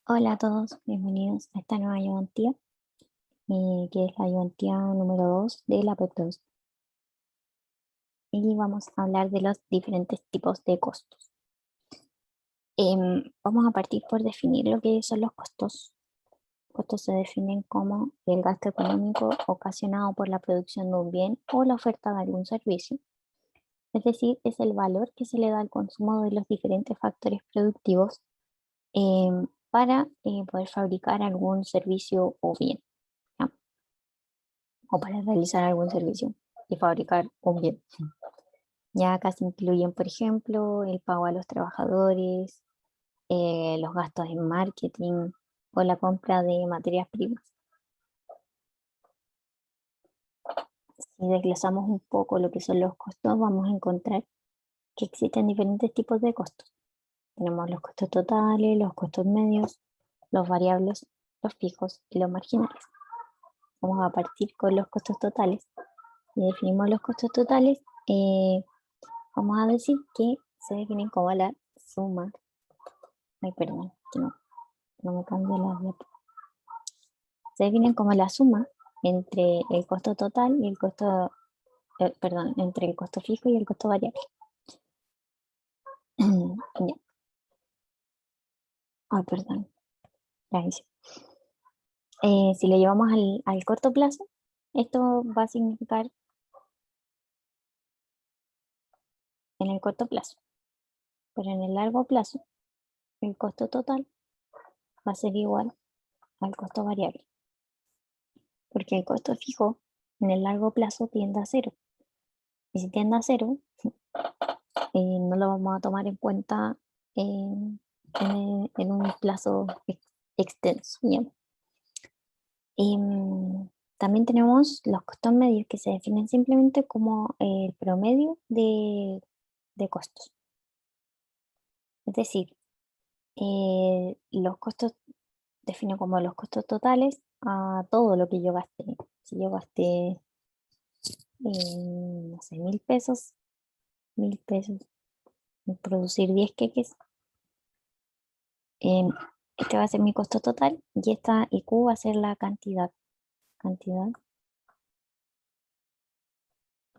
Hola a todos, bienvenidos a esta nueva ayudantía, que es la ayudantía número 2 de la PEP2. Y vamos a hablar de los diferentes tipos de costos. Vamos a partir por definir lo que son los costos. Costos se definen como el gasto económico ocasionado por la producción de un bien o la oferta de algún servicio. Es decir, es el valor que se le da al consumo de los diferentes factores productivos para poder fabricar algún servicio o bien, ¿ya? O para realizar algún servicio y fabricar un bien. Ya acá se incluyen, por ejemplo, el pago a los trabajadores, los gastos en marketing o la compra de materias primas. Si desglosamos un poco lo que son los costos, vamos a encontrar que existen diferentes tipos de costos. Tenemos los costos totales, los costos medios, los variables, los fijos y los marginales. Vamos a partir con los costos totales. Si definimos los costos totales, vamos a decir que se definen como la suma. Ay, perdón, que no me cambia la diapositiva. Se definen como la suma entre el costo total y el costo, perdón, entre el costo fijo y el costo variable. Ya. Ay, perdón, ya hice. Si lo llevamos al corto plazo, esto va a significar en el corto plazo, pero en el largo plazo, el costo total va a ser igual al costo variable, porque el costo fijo en el largo plazo tiende a cero. Y si tiende a cero, no lo vamos a tomar en cuenta en un plazo extenso. ¿Ya? También tenemos los costos medios que se definen simplemente como el promedio de costos. Es decir, los costos defino como los costos totales a todo lo que yo gasté. Si yo gasté, no sé, 1.000 pesos, 1.000 pesos en producir 10 queques, em, este va a ser mi costo total y esta IQ va a ser la cantidad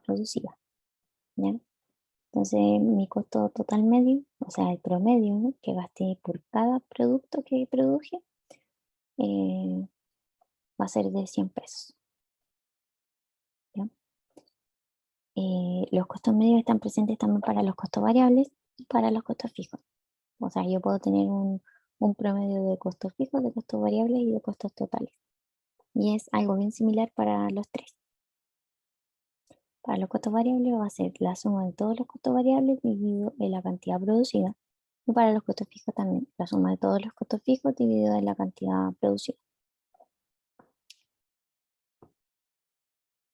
producida, ¿ya? Entonces, mi costo total medio, o sea, el promedio, ¿no?, que gasté por cada producto que produje, eh, va a ser de 100 pesos, ¿ya? Los costos medios están presentes también para los costos variables y para los costos fijos. O sea, yo puedo tener un promedio de costos fijos, de costos variables y de costos totales. Y es algo bien similar para los tres. Para los costos variables va a ser la suma de todos los costos variables dividido en la cantidad producida. Y para los costos fijos también, la suma de todos los costos fijos dividido en la cantidad producida.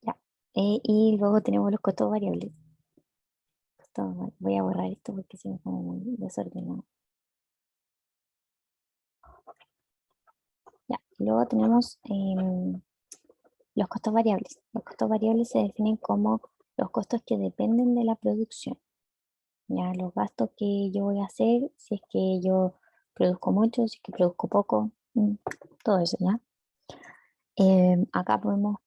Ya. Y luego tenemos los costos variables. Voy a borrar esto porque se me como muy desordenado. Ya. Y luego tenemos los costos variables. Los costos variables se definen como los costos que dependen de la producción. Ya, los gastos que yo voy a hacer, si es que yo produzco mucho, si es que produzco poco, todo eso, ¿ya? Acá podemos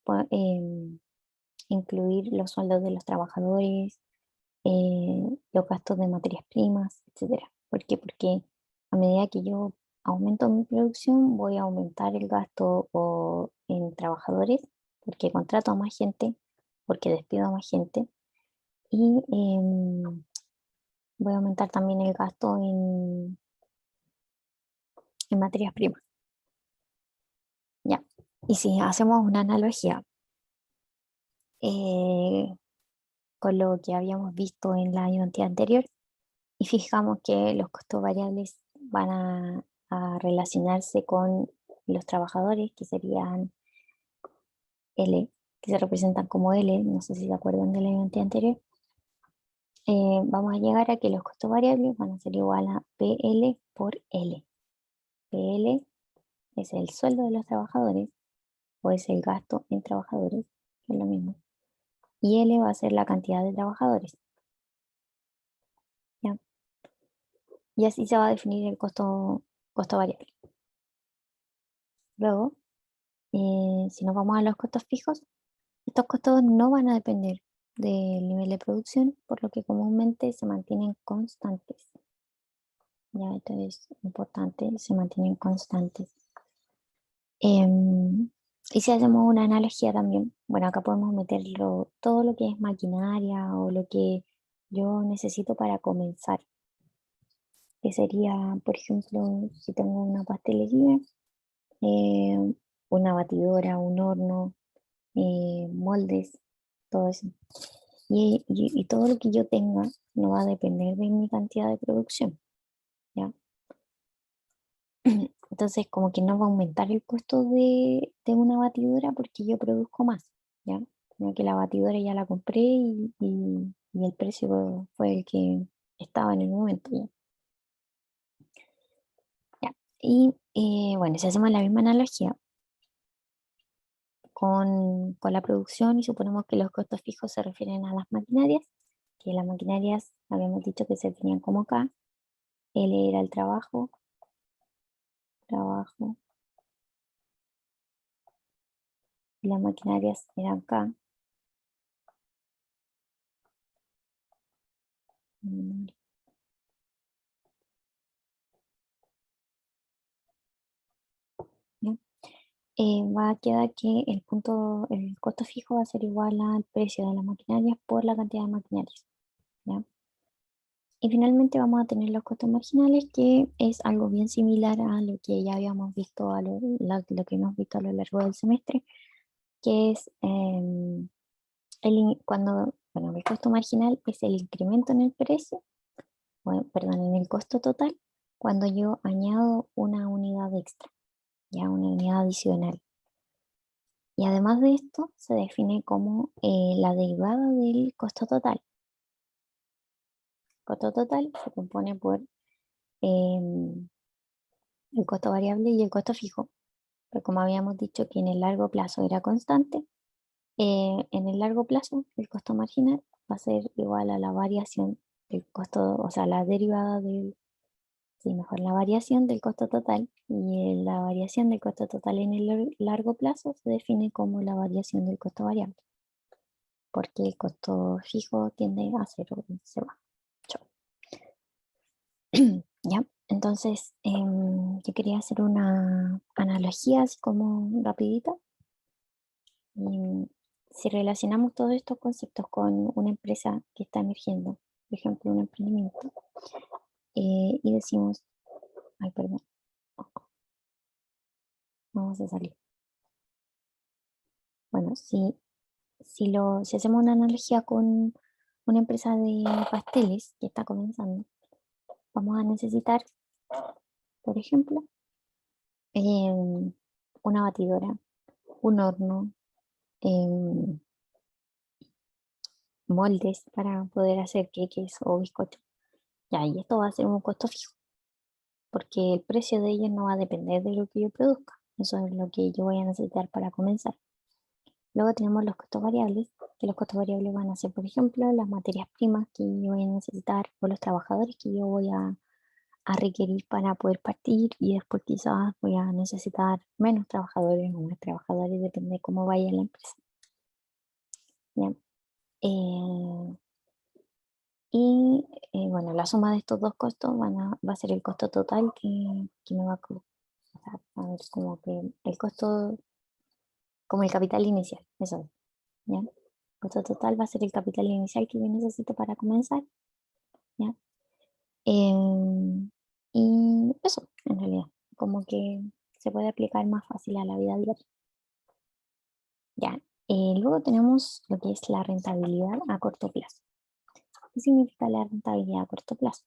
incluir los sueldos de los trabajadores, los gastos de materias primas, etcétera. ¿Por qué? Porque a medida que yo aumento mi producción, voy a aumentar el gasto en trabajadores, porque contrato a más gente, porque despido a más gente, y voy a aumentar también el gasto en materias primas. Ya. Y si hacemos una analogía eh, con lo que habíamos visto en la ayudantía anterior, y fijamos que los costos variables van a relacionarse con los trabajadores, que serían L, que se representan como L, no sé si se acuerdan de la ayudantía anterior, vamos a llegar a que los costos variables van a ser igual a PL por L. PL es el sueldo de los trabajadores o es el gasto en trabajadores, que es lo mismo. Y L va a ser la cantidad de trabajadores, ¿ya? Y así se va a definir el costo variable. Luego, si nos vamos a los costos fijos, estos costos no van a depender del nivel de producción, por lo que comúnmente se mantienen constantes. Ya, esto es importante, se mantienen constantes. Y si hacemos una analogía también, bueno, acá podemos meterlo todo lo que es maquinaria o lo que yo necesito para comenzar, que sería, por ejemplo, si tengo una pastelería, eh, una batidora, un horno, moldes, todo eso. Y todo lo que yo tenga no va a depender de mi cantidad de producción, ¿ya? Entonces, como que no va a aumentar el costo de una batidora porque yo produzco más, ¿ya? Sino que la batidora ya la compré y el precio fue el que estaba en el momento, ¿ya? Ya. Y bueno, si hacemos la misma analogía con la producción y suponemos que los costos fijos se refieren a las maquinarias, que las maquinarias habíamos dicho que se tenían como acá, L era el trabajo, trabajo, y las maquinarias eran acá. mm, ¿Ya? Va a quedar que el costo fijo va a ser igual al precio de las maquinarias por la cantidad de maquinarias, ¿ya? Y finalmente vamos a tener los costos marginales, que es algo bien similar a lo que ya habíamos visto, lo que hemos visto a lo largo del semestre, que es bueno, el costo marginal es el incremento en el precio, perdón, en el costo total, cuando yo añado una unidad extra, ya una unidad adicional. Y además de esto, se define como la derivada del costo total. Costo total se compone por el costo variable y el costo fijo. Pero como habíamos dicho que en el largo plazo era constante, en el largo plazo el costo marginal va a ser igual a la variación del costo, o sea, la derivada sí, mejor, la variación del costo total. Y la variación del costo total en el largo plazo se define como la variación del costo variable, porque el costo fijo tiende a cero y se va. Chao. ¿Ya? Entonces, yo quería hacer una analogía así como rapidita. Y si relacionamos todos estos conceptos con una empresa que está emergiendo, por ejemplo, un emprendimiento, y decimos, ay, perdón, vamos a salir. Bueno, si hacemos una analogía con una empresa de pasteles que está comenzando, vamos a necesitar, por ejemplo, una batidora, un horno, em, moldes para poder hacer queques o bizcochos. Ya, y esto va a ser un costo fijo, porque el precio de ellos no va a depender de lo que yo produzca. Eso es lo que yo voy a necesitar para comenzar. Luego tenemos los costos variables, que los costos variables van a ser, por ejemplo, las materias primas que yo voy a necesitar o los trabajadores que yo voy a requerir para poder partir, y después quizás voy a necesitar menos trabajadores o más trabajadores, depende de cómo vaya la empresa. ¿Ya? Eh, bueno, la suma de estos dos costos va a ser el costo total que me va o sea, a ver, como que el costo, como el capital inicial, eso es, ¿ya? El costo total va a ser el capital inicial que yo necesito para comenzar, ¿ya? Em, y eso, en realidad, como que se puede aplicar más fácil a la vida diaria, ¿ya? Luego tenemos lo que es la rentabilidad a corto plazo. ¿Qué significa la rentabilidad a corto plazo?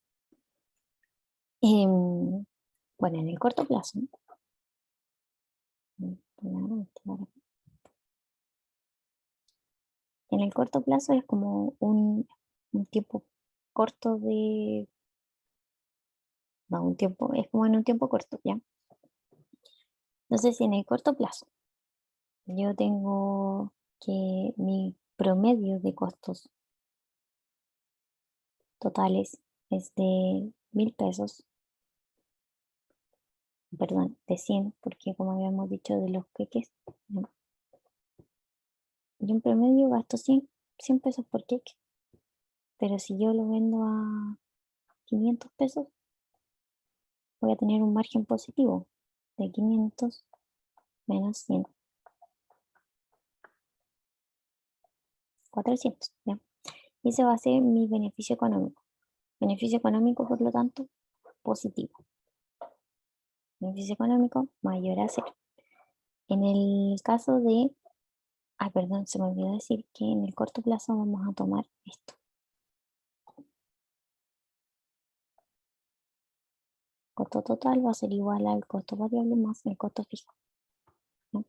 Em, bueno, en el corto plazo, en el corto plazo es como un tiempo corto no, un tiempo, es como en un tiempo corto, ¿ya? Entonces, si en el corto plazo yo tengo que mi promedio de costos totales es de 1.000 pesos, perdón, de 100, porque como habíamos dicho de los queques, ¿no? Yo en promedio gasto 100 pesos por queque, pero si yo lo vendo a 500 pesos, voy a tener un margen positivo de 500 menos 100, 400, ¿ya? Y ese va a ser mi beneficio económico. Beneficio económico, por lo tanto, positivo. Beneficio económico mayor a cero. En el caso de, perdón, se me olvidó decir que en el corto plazo vamos a tomar esto. Costo total va a ser igual al costo variable más el costo fijo, ¿no?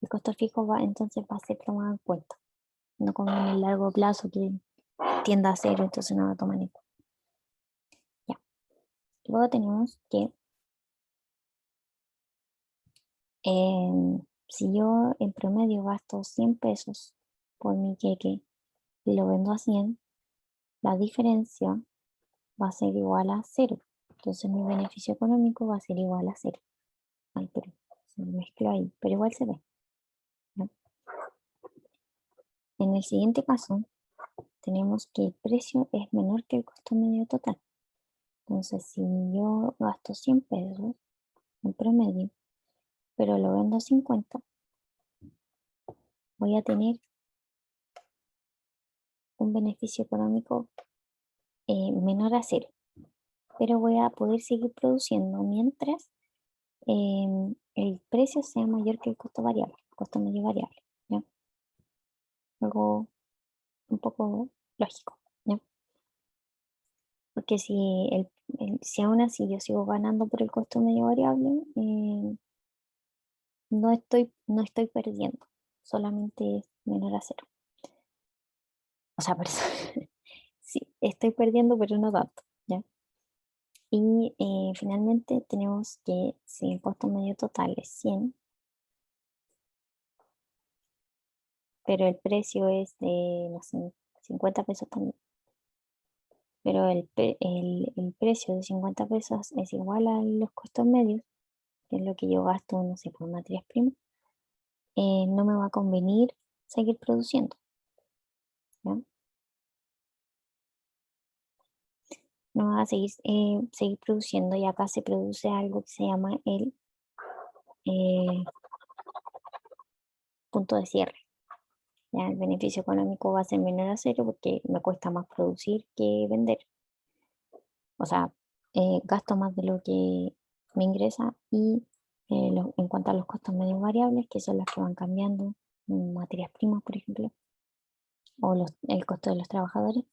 El costo fijo entonces va a ser tomado en cuenta, no como en el largo plazo que tiende a cero, entonces no lo toman en cuenta. Ya. Luego tenemos que si yo en promedio gasto 100 pesos por mi queque y lo vendo a 100, la diferencia va a ser igual a cero. Entonces mi beneficio económico va a ser igual a cero. Ay, pero se mezcló ahí, pero igual se ve, ¿no? En el siguiente caso, tenemos que el precio es menor que el costo medio total. Entonces, si yo gasto 100 pesos en promedio, pero lo vendo a 50, voy a tener un beneficio económico menor a cero, pero voy a poder seguir produciendo mientras el precio sea mayor que el costo variable, el costo medio variable, ¿ya? Algo un poco lógico, ¿ya? Porque si aún así yo sigo ganando por el costo medio variable, no estoy perdiendo, solamente es menor a cero. O sea, perdón, sí, estoy perdiendo, pero no tanto, ¿ya? Y finalmente tenemos que si el costo medio total es 100, pero el precio es de, no sé, 50 pesos también, pero el precio de 50 pesos es igual a los costos medios, que es lo que yo gasto, no sé, por materias primas, no me va a convenir seguir produciendo, ¿ya? No va a seguir produciendo y acá se produce algo que se llama el eh, punto de cierre. ¿Ya? El beneficio económico va a ser menor a cero porque me cuesta más producir que vender. O sea, gasto más de lo que me ingresa y en cuanto a los costos medios variables, que son los que van cambiando, materias primas, por ejemplo, o el costo de los trabajadores,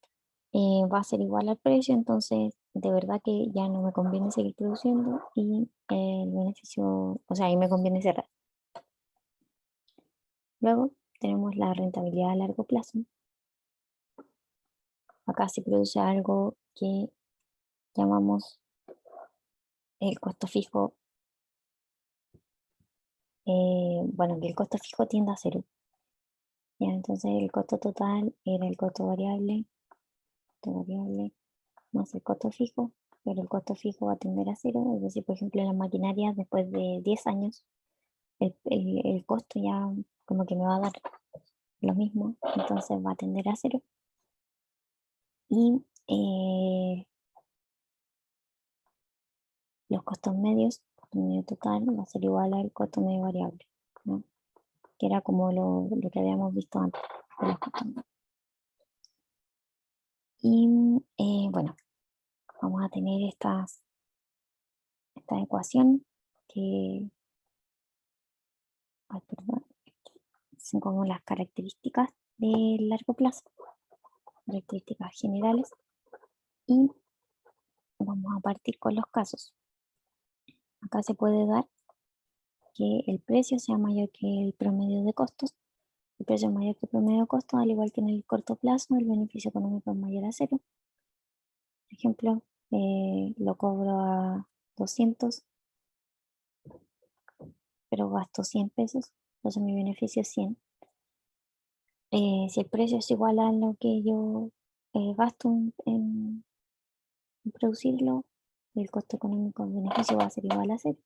va a ser igual al precio, entonces de verdad que ya no me conviene seguir produciendo y el beneficio, o sea, ahí me conviene cerrar. Luego tenemos la rentabilidad a largo plazo. Acá se produce algo que llamamos el costo fijo, bueno, que el costo fijo tiende a cero. Ya, entonces el costo total era el costo variable más el costo fijo, pero el costo fijo va a tender a cero, es decir, por ejemplo, en las maquinarias después de 10 años, el costo ya como que me va a dar lo mismo, entonces va a tender a cero. Y los costos medios, el costo medio total va a ser igual al costo medio variable, ¿no? Que era como lo que habíamos visto antes de los costos medios. Y bueno, vamos a tener esta ecuación que, perdón, son como las características del largo plazo, características generales, y vamos a partir con los casos. Acá se puede dar que el precio sea mayor que el promedio de costos. El precio es mayor que el promedio de costos, al igual que en el corto plazo, el beneficio económico es mayor a cero. Por ejemplo, lo cobro a 200, pero gasto 100 pesos, entonces mi beneficio es 100. Si el precio es igual a lo que yo gasto producirlo, el costo económico del beneficio va a ser igual a 0.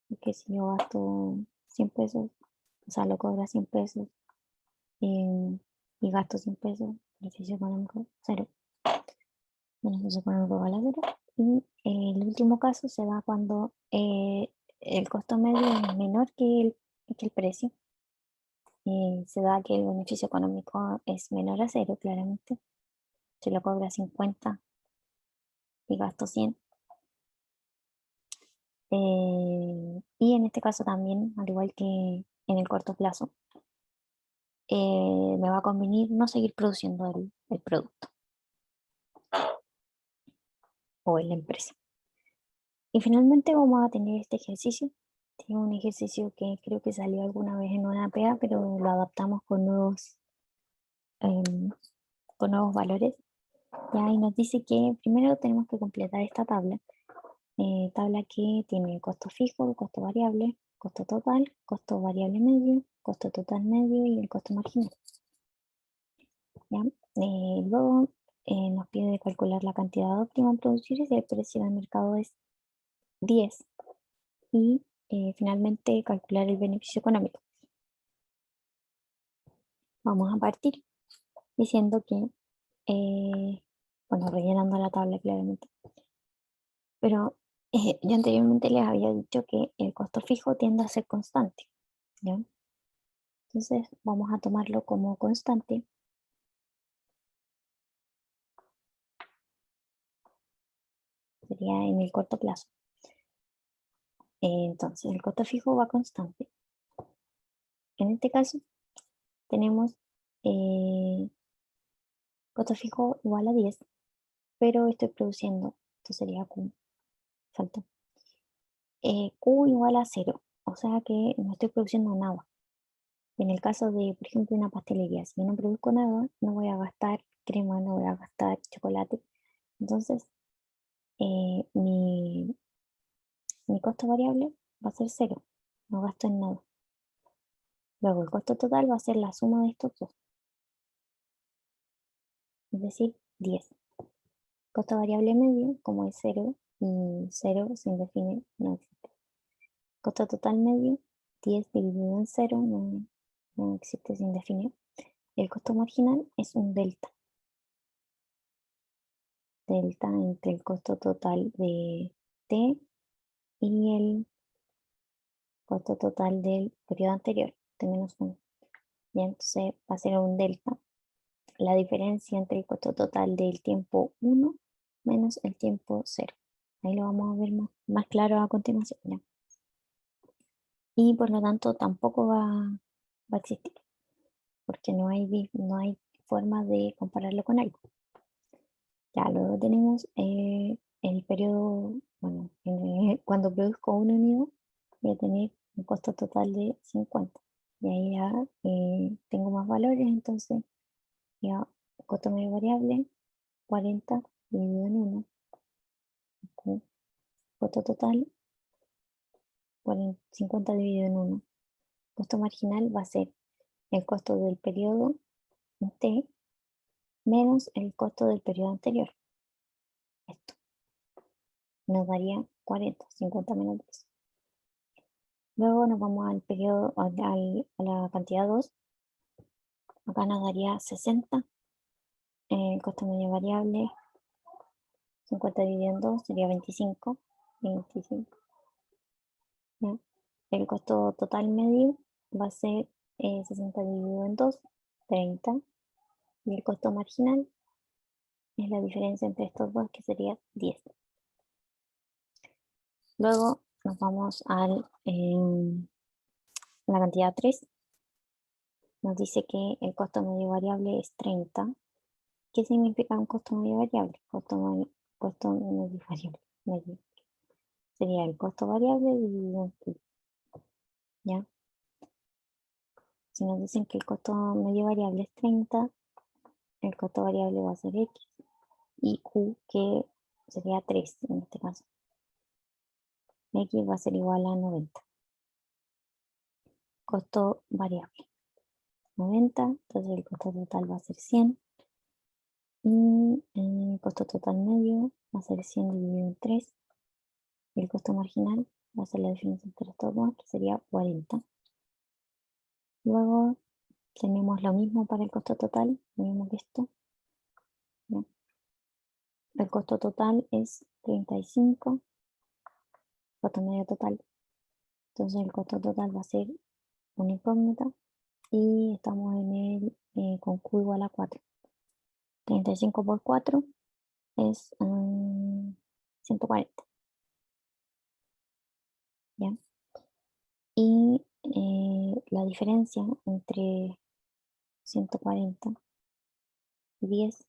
Porque si yo gasto 100 pesos, o sea, lo cobro a 100 pesos y gasto 100 pesos, beneficio económico 0. Beneficio económico igual a 0. Y el último caso se da cuando el costo medio es menor que el precio. Se da que el beneficio económico es menor a 0, claramente. Si lo cobra 50 y gasto 100. Y en este caso también, al igual que en el corto plazo, me va a convenir no seguir produciendo el producto o en la empresa. Y finalmente vamos a tener este ejercicio. Tiene un ejercicio que creo que salió alguna vez en una PA, pero lo adaptamos em, con nuevos valores. Ya, y nos dice que primero tenemos que completar esta tabla. Tabla que tiene costo fijo, costo variable, costo total, costo variable medio, costo total medio y el costo marginal. ¿Ya? Luego nos pide calcular la cantidad óptima a producir si el precio del mercado es 10. Y finalmente calcular el beneficio económico. Vamos a partir diciendo que, bueno, rellenando la tabla claramente, pero yo anteriormente les había dicho que el costo fijo tiende a ser constante, ¿ya? Entonces vamos a tomarlo como constante. Sería en el corto plazo. Entonces el costo fijo va constante. En este caso tenemos costo fijo igual a 10, pero estoy produciendo, esto sería Q, falta. Q igual a 0, o sea que no estoy produciendo nada. En el caso de, por ejemplo, una pastelería, si yo no produzco nada, no voy a gastar crema, no voy a gastar chocolate. Entonces, mi costo variable va a ser 0, no gasto en nada. Luego, el costo total va a ser la suma de estos dos, es decir, 10. Costo variable medio, como es 0, y 0 se define, no existe. Costo total medio, 10 dividido en 0, no existe, se indefine. El costo marginal es un delta. Delta entre el costo total de T y el costo total del periodo anterior, T menos 1. Y entonces va a ser un delta, la diferencia entre el costo total del tiempo 1 menos el tiempo 0. Ahí lo vamos a ver más claro a continuación, ¿ya? Y por lo tanto tampoco va a existir, porque no hay forma de compararlo con algo. Ya luego tenemos el periodo, bueno, cuando produzco una unidad voy a tener un costo total de 50. Y ahí ya tengo más valores, entonces ya costo medio variable 40 dividido en 1. Costo total 50 dividido en 1. Costo marginal va a ser el costo del periodo T menos el costo del periodo anterior. Esto nos daría 40, 50 menos 10. Luego nos vamos al periodo, a la cantidad 2. Acá nos daría 60. El costo medio variable, 50 dividido en 2 sería 25. 25. ¿Ya? El costo total medio va a ser 60 dividido en 2, 30. Y el costo marginal es la diferencia entre estos dos, que sería 10. Luego nos vamos a la cantidad 3. Nos dice que el costo medio variable es 30. ¿Qué significa un costo medio variable? Costo medio variable. Medio. Sería el costo variable dividido en Q. ¿Ya? Si nos dicen que el costo medio variable es 30, el costo variable va a ser X. Y Q, que sería 3 en este caso. X va a ser igual a 90. Costo variable 90, entonces el costo total va a ser 100. Y el costo total medio va a ser 100 dividido en 3. Y el costo marginal va a ser la diferencia entre estos dos, que sería 40. Luego tenemos lo mismo para el costo total, lo mismo que esto. ¿Ya? El costo total es 35, costo medio total. Entonces el costo total va a ser una incógnita y estamos en el con Q igual a 4. 35 por 4 es 140. ¿Ya? Y la diferencia entre 140 y 10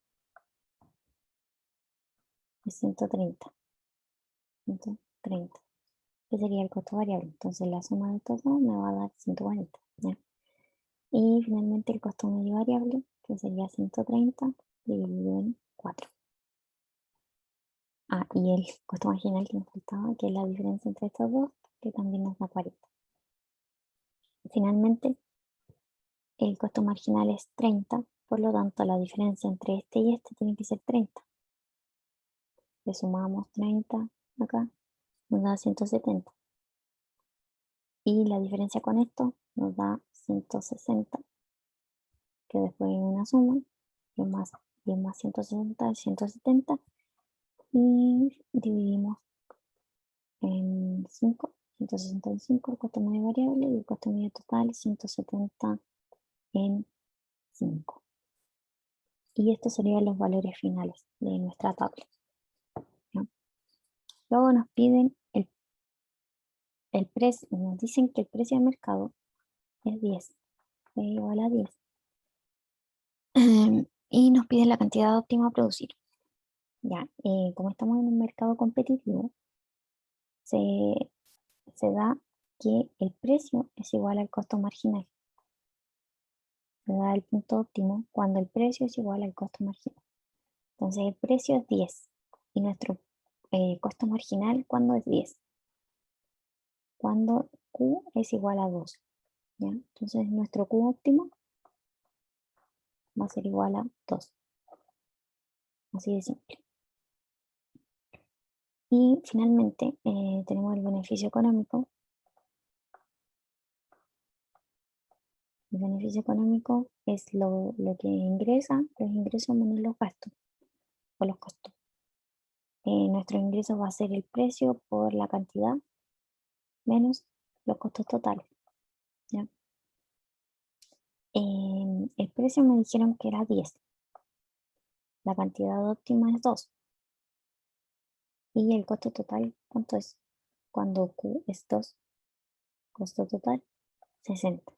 es 130. 130. Que sería el costo variable. Entonces la suma de estos dos me va a dar 140. ¿Ya? Y finalmente el costo medio variable, que sería 130 dividido en 4. Ah, y el costo marginal que nos faltaba, que es la diferencia entre estos dos, que también nos da 40. Finalmente, el costo marginal es 30, por lo tanto la diferencia entre este y este tiene que ser 30. Le sumamos 30 acá, nos da 170. Y la diferencia con esto nos da 160, que después en una suma, 10 más 160 es 170, y dividimos en 5, 165 el costo medio variable y el costo medio total 170 en 5. Y estos serían los valores finales de nuestra tabla. ¿Ya? Luego nos piden el precio, nos dicen que el precio de mercado es 10, es igual a 10. Y nos piden la cantidad óptima a producir. Ya, como estamos en un mercado competitivo, se, se da que el precio es igual al costo marginal. Se da el punto óptimo cuando el precio es igual al costo marginal. Entonces el precio es 10 y nuestro costo marginal, ¿cuándo es 10? Cuando Q es igual a 2. ¿Ya? Entonces nuestro Q óptimo va a ser igual a 2. Así de simple. Y finalmente tenemos el beneficio económico. El beneficio económico es lo que ingresa, los ingresos menos los gastos o los costos. Nuestro ingreso va a ser el precio por la cantidad menos los costos totales. ¿Ya? El precio me dijeron que era 10. La cantidad óptima es 2. Y el costo total, ¿cuánto es? Cuando Q es 2. Costo total, 60.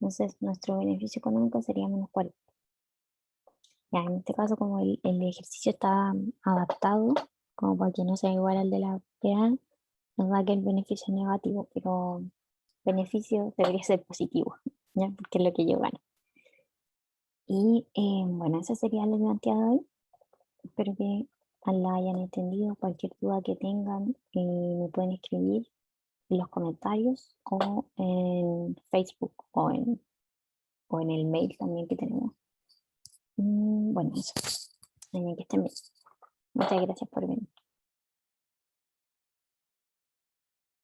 Entonces, nuestro beneficio económico sería menos 40. Ya, en este caso, como el ejercicio está adaptado, como para que no sea igual al de la PA, nos da que el beneficio es negativo, pero beneficio debería ser positivo, ¿ya? Porque es lo que yo gano. Y bueno, esa sería la planteada de hoy. Espero que la hayan entendido. Cualquier duda que tengan, me pueden escribir en los comentarios o en Facebook o en el mail también que tenemos. Bueno, eso. Que estén bien. Muchas gracias por venir.